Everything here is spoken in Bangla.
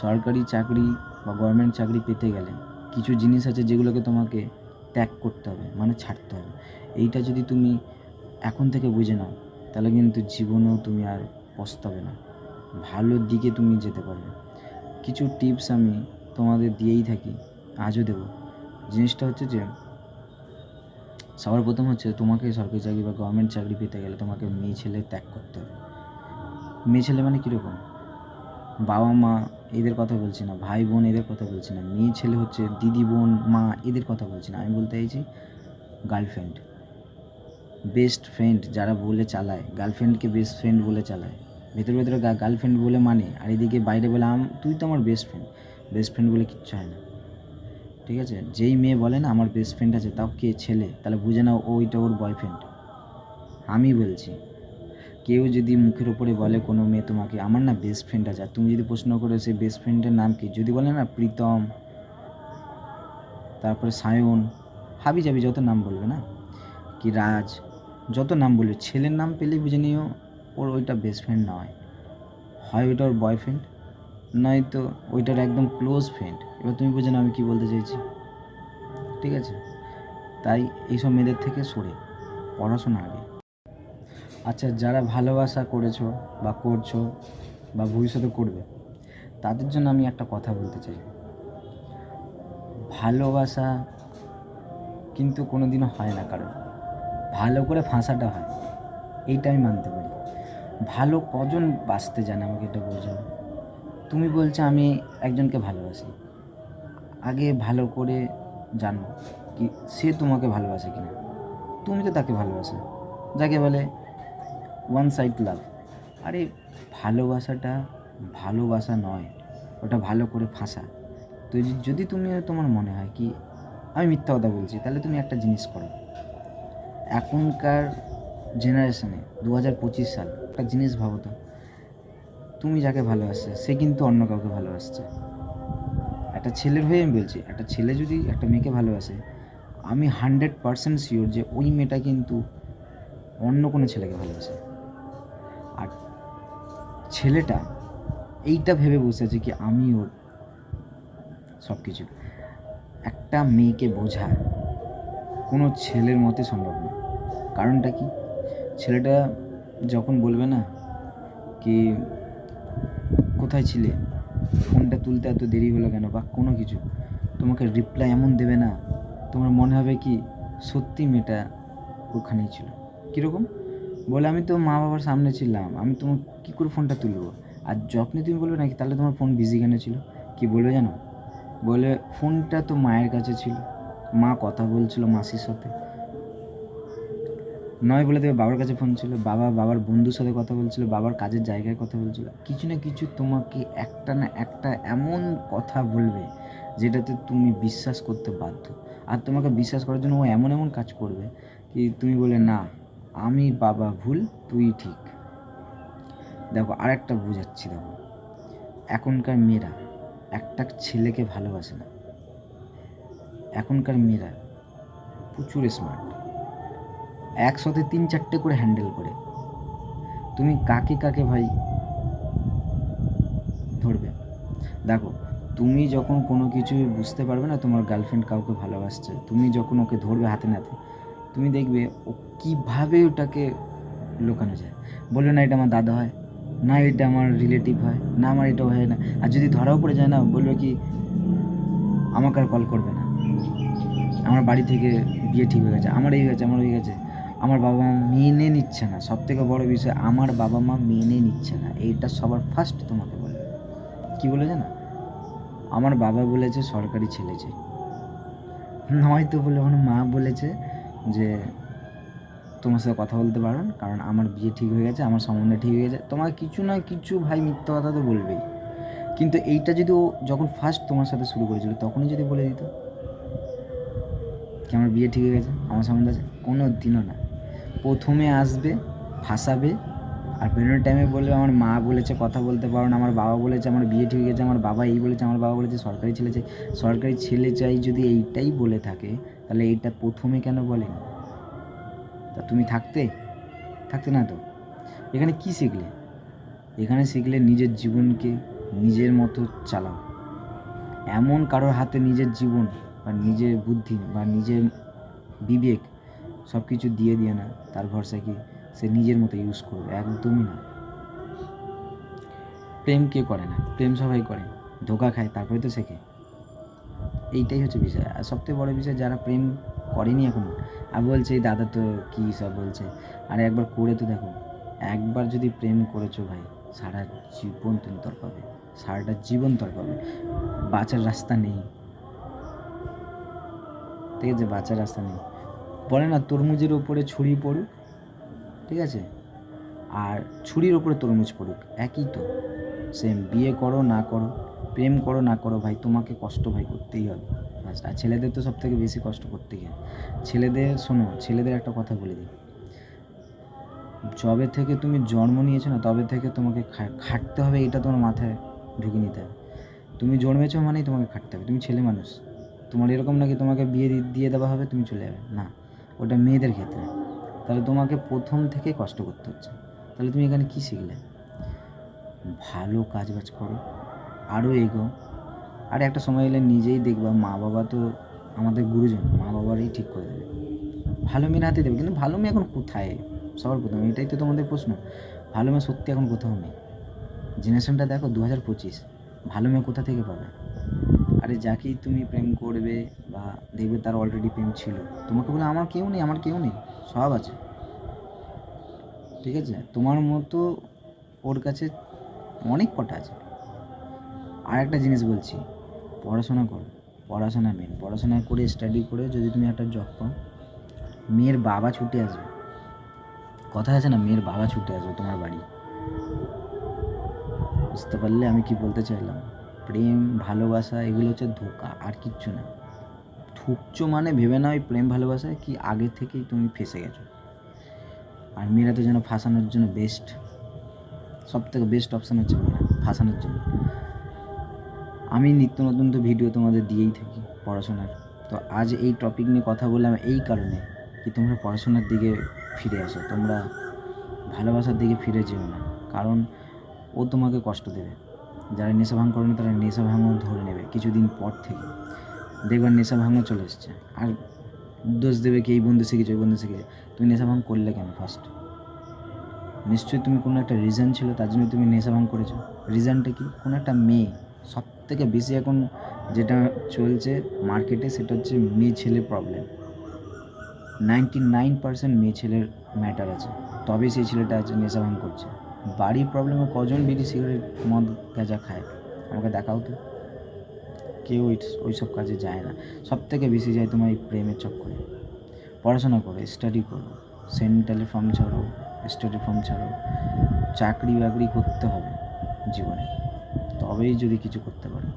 সরকারি চাকরি বা গভর্নমেন্ট চাকরি পেতে গেলে কিছু জিনিস আছে যেগুলোকে তোমাকে ত্যাগ করতে হবে, মানে ছাড়তে হবে। এইটা যদি তুমি এখন থেকে বুঝে নাও তাহলে কিন্তু জীবনেও তুমি আর পস্তাবে না, ভালোর দিকে তুমি যেতে পারবে। কিছু টিপস আমি তোমাদের দিয়েই থাকি, আজও দেবো। জিনিসটা হচ্ছে যে সবার প্রথম হচ্ছে তোমাকে সরকারি চাকরি বা গভর্নমেন্ট চাকরি পেতে গেলে তোমাকে মেয়ে ছেলে ত্যাগ করতে হবে। মেয়ে ছেলে মানে কীরকম? বাবা মা এদের কথা বলছি না, ভাই বোন এদের কথা বলছি না, মেয়ে ছেলে হচ্ছে দিদি বোন মা এদের কথা বলছি না, আমি বলতে চাইছি গার্লফ্রেন্ড, বেস্ট ফ্রেন্ড যারা বলে চালায়, গার্লফ্রেন্ডকে বেস্ট ফ্রেন্ড বলে চালায়, ভেতরে ভেতরে গার্লফ্রেন্ড বলে মানে, আর এদিকে বাইরে বলে তুই তো আমার বেস্ট ফ্রেন্ড। বেস্ট ফ্রেন্ড বলে কিচ্ছু হয় না, ঠিক আছে? যেই মেয়ে বলে না আমার বেস্ট ফ্রেন্ড আছে, তাও কে ছেলে, তাহলে বুঝে নাও ওইটা ওর বয়ফ্রেন্ড। আমি বলছি, কেউ যদি মুখের উপরে বলে কোনো মেয়ে তোমাকে আমার না বেস্ট ফ্রেন্ড আছে, আর তুমি যদি প্রশ্ন করো সেই বেস্ট ফ্রেন্ডের নাম কি, যদি বলে না প্রীতম, তারপরে সায়ন, হাবি জাবি যত নাম বলবে না, কি রাজ, যত নাম বলবে, ছেলের নাম পেলেই বুঝে নিও ওর ওইটা বেস্ট ফ্রেন্ড নয়, হয় ওইটা ওর বয়ফ্রেন্ড, নয়তো ওইটার একদম ক্লোজ ফ্রেন্ড। এবার তুমি বুঝে নাও আমি কী বলতে চাইছি, ঠিক আছে? তাই এইসব মেয়েদের থেকে সরে পড়াশোনা আগে। আচ্ছা, যারা ভালোবাসা করেছো বা করছো বা ভবিষ্যতে করবে, তাদের জন্য আমি একটা কথা বলতে চাই। ভালোবাসা কিন্তু কোনো দিনও হয় না, কারণ ভালো করে ফাঁসাটা হয়, এইটা আমি মানতে পারি। ভালো কজন বাঁচতে জানে আমাকে এটা বোঝাও। তুমি বলছো আমি একজনকে ভালোবাসি, আগে ভালো করে জানো কি সে তোমাকে ভালোবাসে কিনা। তুমি তো তাকে ভালোবাসো, যাকে বলে ওয়ান সাইড লাভ। আরে ভালোবাসাটা ভালোবাসা নয়, ওটা ভালো করে ফাঁসা। তো যদি তুমি তোমার মনে হয় কি আমি মিথ্যা কথা বলছি, তাহলে তুমি একটা জিনিস করো। এখনকার জেনারেশনে 2025 সাল, একটা জিনিস ভাবো তো, তুমি যাকে ভালোবাসছে সে কিন্তু অন্য কাউকে ভালোবাসছে। একটা ছেলের হয়ে আমি বলছি, একটা ছেলে যদি একটা মেয়েকে ভালোবাসে, আমি 100% শিওর যে ওই মেয়েটা কিন্তু অন্য কোনো ছেলেকে ভালোবাসে। আর ছেলেটা এইটা ভেবে বসে আছে কি আমি ওর সব কিছু। একটা মেয়েকে বোঝা কোনো ছেলের মতে সম্ভব না। কারণটা কি? ছেলেটা যখন বলবে না কি কোথায় ছিলে, ফোনটা তুলতে এত দেরি হলো কেন, বা কোনো কিছু, তোমাকে রিপ্লাই এমন দেবে না, তোমার মনে হবে কি সত্যি মেয়েটা ওখানেই ছিল। কীরকম? বলে আমি তো মা বাবার সামনে ছিলাম, আমি তোমার কী করে ফোনটা তুলবো। আর যখনই তুমি বলবে নাকি তাহলে তোমার ফোন বিজি কেন ছিল, কি বলবে জানো? বলে ফোনটা তো মায়ের কাছে ছিল, মা কথা বলছিল মাসির সাথে। নয় বলে দেবে বাবার কাছে ফোন ছিল, বাবার বন্ধুর সাথে কথা বলছিল, বাবার কাজের জায়গায় কথা বলছিল। কিছু না কিছু তোমাকে একটা না একটা এমন কথা বলবে যেটাতে তুমি বিশ্বাস করতে বাধ্য। আর তোমাকে বিশ্বাস করার জন্য ও এমন এমন কাজ করবে কি তুমি বলে না আমি বাবা ভুল তুই ঠিক। দেখো আরেকটা বোঝাচ্ছি, দেখো এখনকার মেয়েরা একটা ছেলেকে ভালোবাসে না, এখনকার মেয়েরা প্রচুর স্মার্ট, একসাথে 3-4টে করে হ্যান্ডেল করে। তুমি কাকে কাকে ভাই ধরবে? দেখো তুমি যখন কোনো কিছু বুঝতে পারবে না তোমার গার্লফ্রেন্ড কাউকে ভালোবাসছে, তুমি যখন ওকে ধরবে হাতে নাতে, তুমি দেখবে ও কীভাবে ওটাকে লুকানো যায়। বলবে না এটা আমার দাদা হয়, না এটা আমার রিলেটিভ হয়, না আমার এটা হয় না। আর যদি ধরাও পড়ে যায় না, বলবে কি আমাকে আর কল করবে না, আমার বাড়ি থেকে বিয়ে ঠিক হয়ে গেছে, আমার এই গেছে, আমার ওই গেছে, আমার বাবা মা মেনে নিচ্ছে না। সবথেকে বড় বিষয় আমার বাবা মা মেনে নিচ্ছে না, এইটা সবার ফার্স্ট তোমাকে বলবে। কী বলে জানো? আমার বাবা বলেছে সরকারি ছেলে চাই, নয়তো বলে আমার মা বলেছে যে তোমার সাথে কথা বলতে পারবেন কারণ আমার বিয়ে ঠিক হয়ে গেছে, আমার সম্বন্ধে ঠিক হয়ে গেছে। তোমার কিছু না কিছু ভাই মিথ্যা কথা তো বলবেই, কিন্তু এইটা যদি ও যখন ফার্স্ট তোমার সাথে শুরু করেছিল তখনই যদি বলে দিত কি আমার বিয়ে ঠিক হয়ে গেছে, আমার সম্বন্ধে আছে, কোনো দিনও না। প্রথমে আসবে ফাঁসাবে, আর বেরোনোর টাইমে বলবে আমার মা বলেছে কথা বলতে পারো না, আমার বাবা বলেছে আমার বিয়ে ঠিক হয়ে গেছে, আমার বাবা এই বলেছে, আমার বাবা বলেছে সরকারি ছেলে চাই। সরকারি ছেলে চাই যদি এইটাই বলে থাকে তাহলে এইটা প্রথমে কেন বলেন? তা তুমি থাকতে না তো। এখানে কি শিখলে? এখানে শিখলে নিজের জীবনকে নিজের মতো চালাও। এমন কারোর হাতে নিজের জীবন বা নিজের বুদ্ধি বা নিজের বিবেক সব কিছু দিয়ে দিয়ে না তার ভরসায় কি সে নিজের মতো ইউজ করবে, একদমই না। প্রেম কে করে না? প্রেম সবাই করে, ধোকা খায় তারপরে তো শেখে। এইটাই হচ্ছে বিষয়। আর সবথেকে বড় বিষয়, যারা প্রেম করেনি এখনো আর বলছে এই দাদা তো কী সব বলছে, আরে একবার করে তো দেখো। একবার যদি প্রেম করেছো ভাই, সারা জীবন তুমি তর পাবে, সারাটা জীবন তর পাবে। বাঁচার রাস্তা নেই, ঠিক আছে? বাঁচার রাস্তা নেই। বলে না তরমুজের ওপরে ছুরি পড়ুক, ঠিক আছে, আর ছুরির ওপরে তরমুজ পড়ুক, একই তো, সেম। বিয়ে করো না করো, প্রেম করো না করো ভাই, তোমাকে কষ্ট ভাই করতেই হবে। আর ছেলেদের তো সব থেকে বেশি কষ্ট করতেই হয়। ছেলেদের শোনো, ছেলেদের একটা কথা বলে দিই, যবে থেকে তুমি জন্ম নিয়েছো না তবে থেকে তোমাকে খাটতে হবে, এটা তোমার মাথায় ঢুকে নিতে হবে। তুমি জন্মেছো মানেই তোমাকে খাটতে হবে, তুমি ছেলে মানুষ। তোমার এরকম নাকি তোমাকে বিয়ে দিয়ে দেওয়া হবে তুমি চলে যাবে, না, ওটা মেয়েদের ক্ষেত্রে। তাহলে তোমাকে প্রথম থেকে কষ্ট করতে হচ্ছে। তাহলে তুমি এখানে কী শিখলে? ভালো কাজবাজ করো, আরও এগো। আর একটা সময় এলে নিজেই দেখবা, মা বাবা তো আমাদের গুরুজন, মা বাবারই ঠিক করে দেবে, ভালো মেয়ের হাতে দেবে। কিন্তু ভালো মেয়ে এখন কোথায়? সবার প্রথমে এটাই তো তোমাদের প্রশ্ন, ভালো মেয়ে সত্যি এখন কোথাও নেই। জেনারেশনটা দেখো 2025, ভালো মেয়ে কোথা থেকে পাবে? আরে যাকেই তুমি প্রেম করবে বা দেখবে তার অলরেডি প্রেম ছিল, তোমাকে বলে আমার কেউ নেই, আমার কেউ নেই, সব আছে, ঠিক আছে? তোমার মতো ওর কাছে অনেক কটা আছে। আর একটা জিনিস বলছি, পড়াশোনা করো, পড়াশোনা মেন। পড়াশোনা করে স্টাডি করে যদি তুমি একটা জব পাও, মেয়ের বাবা ছুটে আসবে। কথা আছে না, মেয়ের বাবা ছুটে আসবে তোমার বাড়ি। বুঝতে পারলে আমি কি বলতে চাইলাম? প্রেম ভালোবাসা এগুলো হচ্ছে ধোঁকা, আর কিচ্ছু না। ঠুকছো মানে ভেবে না ওই প্রেম ভালোবাসায় কি আগে থেকেই তুমি ফেসে গেছো। আর মেয়েরা তো যেন ফাঁসানোর জন্য বেস্ট, সব থেকে বেস্ট অপশান হচ্ছে মেয়েরা ফাঁসানোর জন্য। আমি নিত্য নতুন তো ভিডিও তোমাদের দিয়েই থাকি পড়াশোনার। তো আজ এই টপিক নিয়ে কথা বললাম এই কারণে কি তোমরা পড়াশোনার দিকে ফিরে আসো, তোমরা ভালোবাসার দিকে ফিরে যেও না। কারণ ও তোমাকে কষ্ট দেবে। যারা নেশা ভাঙ করে না তারা নেশা ভাঙও ধরে নেবে কিছুদিন পর থেকে, দেখবার নেশা ভাঙও চলে এসছে। আর দোষ দেবে কি এই বন্ধু শিখেছে, ওই বন্ধু শিখেছে। তুমি নেশা ভাঙ করলে কেন? ফার্স্ট নিশ্চয়ই তুমি কোনো একটা রিজন ছিল তার জন্য তুমি নেশা ভাঙ করেছো। রিজনটা কি? কোনো একটা মেয়ে। সব থেকে বেশি এখন যেটা চলছে মার্কেটে সেটা হচ্ছে মেয়ে ছেলে প্রবলেম। 99% মেয়ে ছেলের ম্যাটার আছে, তবে সেই ছেলেটা আছে নেশা ভাঙ করছে। বাড়ির প্রবলেমে কজন বিড়ি সিগারেট মদ গাঁজা খায় আমাকে দেখাও তো। কেউ ওই সব কাজে যায় না, সব থেকে বেশি যায় তোমার এই প্রেমের চক্করে। পড়াশোনা করো, স্টাডি করো, সেন্ট্রালের ফর্ম ছাড়ো, স্টাডি ফর্ম ছাড়ো, চাকরি বাকরি করতে হবে জীবনে, তবেই যদি কিছু করতে পারো।